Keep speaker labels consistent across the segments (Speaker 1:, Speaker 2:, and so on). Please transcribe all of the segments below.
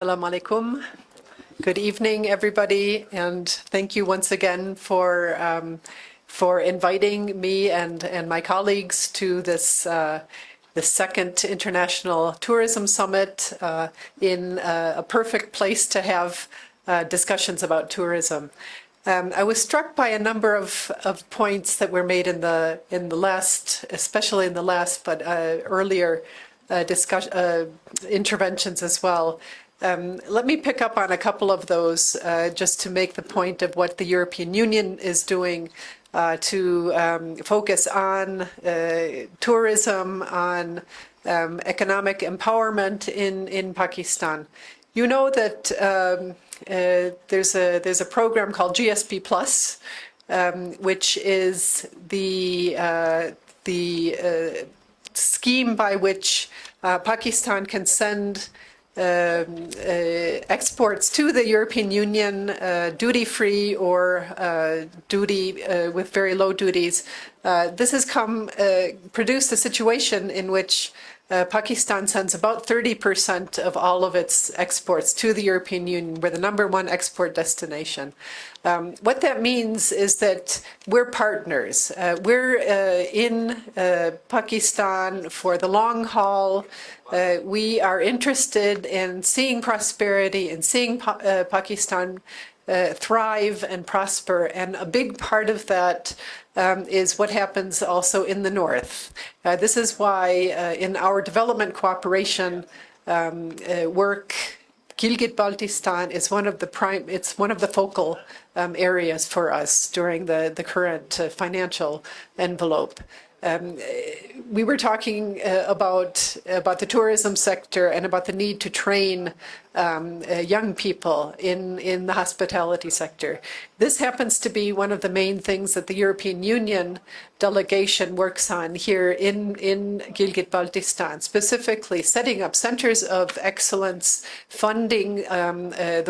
Speaker 1: Assalamu alaikum. Good evening, everybody, and thank you once again for inviting me and my colleagues to this the second International Tourism Summit in a perfect place to have discussions about tourism. I was struck by a number of points that were made in the last, especially in the last, but earlier interventions as well. Let me pick up on a couple of those just to make the point of what the European Union is doing to focus on tourism, on economic empowerment in Pakistan. You know that there's a program called GSP Plus, which is the scheme by which Pakistan can send exports to the European Union duty-free or duty with very low duties. This has produced a situation in which Pakistan sends about 30% of all of its exports to the European Union. We're the #1 export destination. What that means is that we're partners. We're in Pakistan for the long haul. We are interested in seeing prosperity and seeing Pakistan thrive and prosper. And a big part of that is what happens also in the north. This is why in our development cooperation work, Gilgit-Baltistan is one of the focal areas for us during the current financial envelope. We were talking about the tourism sector and about the need to train young people in the hospitality sector. This happens to be one of the main things that the European Union delegation works on here in Gilgit-Baltistan, specifically setting up centers of excellence, funding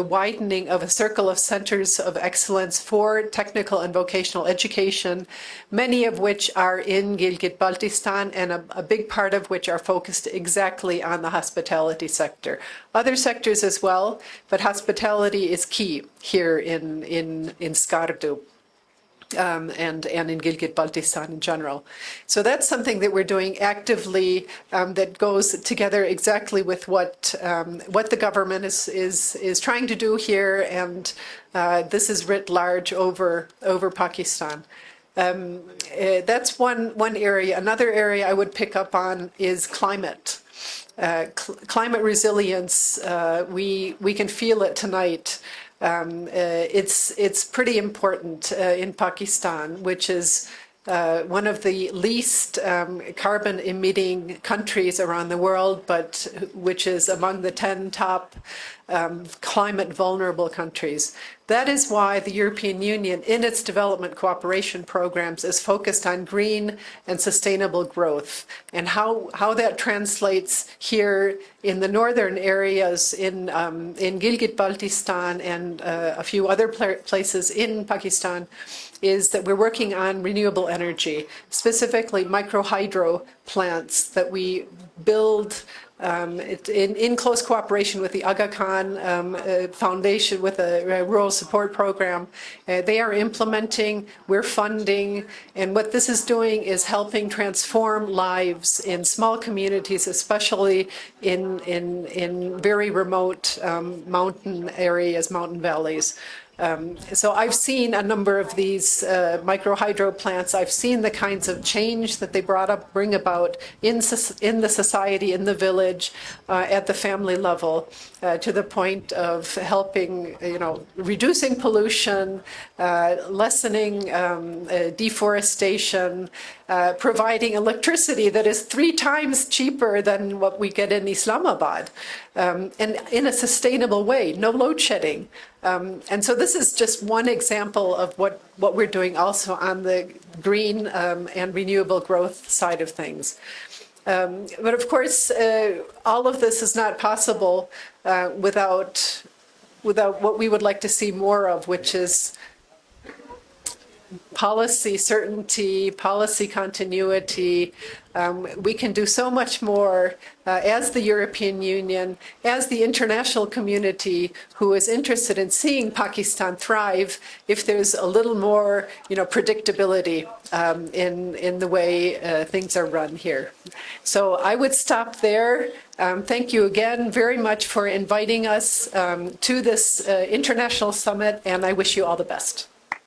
Speaker 1: the widening of a circle of centers of excellence for technical and vocational education, many of which are in Gilgit-Baltistan and a big part of which are focused exactly on the hospitality sector. Other sectors as well, but hospitality is key here in Skardu. And in Gilgit-Baltistan in general. So that's something that we're doing actively that goes together exactly with what the government is trying to do here, and this is writ large over Pakistan. That's one area. Another area I would pick up on is climate. Climate resilience, we can feel it tonight. It's pretty important in Pakistan, which is one of the least carbon-emitting countries around the world, but which is among the 10 top climate-vulnerable countries. That is why the European Union, in its development cooperation programs, is focused on green and sustainable growth, and how that translates here in the northern areas in Gilgit-Baltistan and a few other places in Pakistan is that we're working on renewable energy, specifically microhydro plants that we build in close cooperation with the Aga Khan Foundation, with a rural support program. They are implementing, we're funding, and what this is doing is helping transform lives in small communities, especially in very remote mountain areas, mountain valleys. So I've seen a number of these microhydro plants. I've seen the kinds of change that they bring about in the society, in the village, at the family level, to the point of helping, reducing pollution, lessening deforestation, providing electricity that is 3 times cheaper than what we get in Islamabad, and in a sustainable way, no load shedding. And so this is just one example of what we're doing also on the green and renewable growth side of things. But of course, all of this is not possible without what we would like to see more of, which is policy certainty, policy continuity, We can do so much more as the European Union, as the international community who is interested in seeing Pakistan thrive if there's a little more, predictability in the way things are run here. So I would stop there. Thank you again very much for inviting us to this international summit, and I wish you all the best.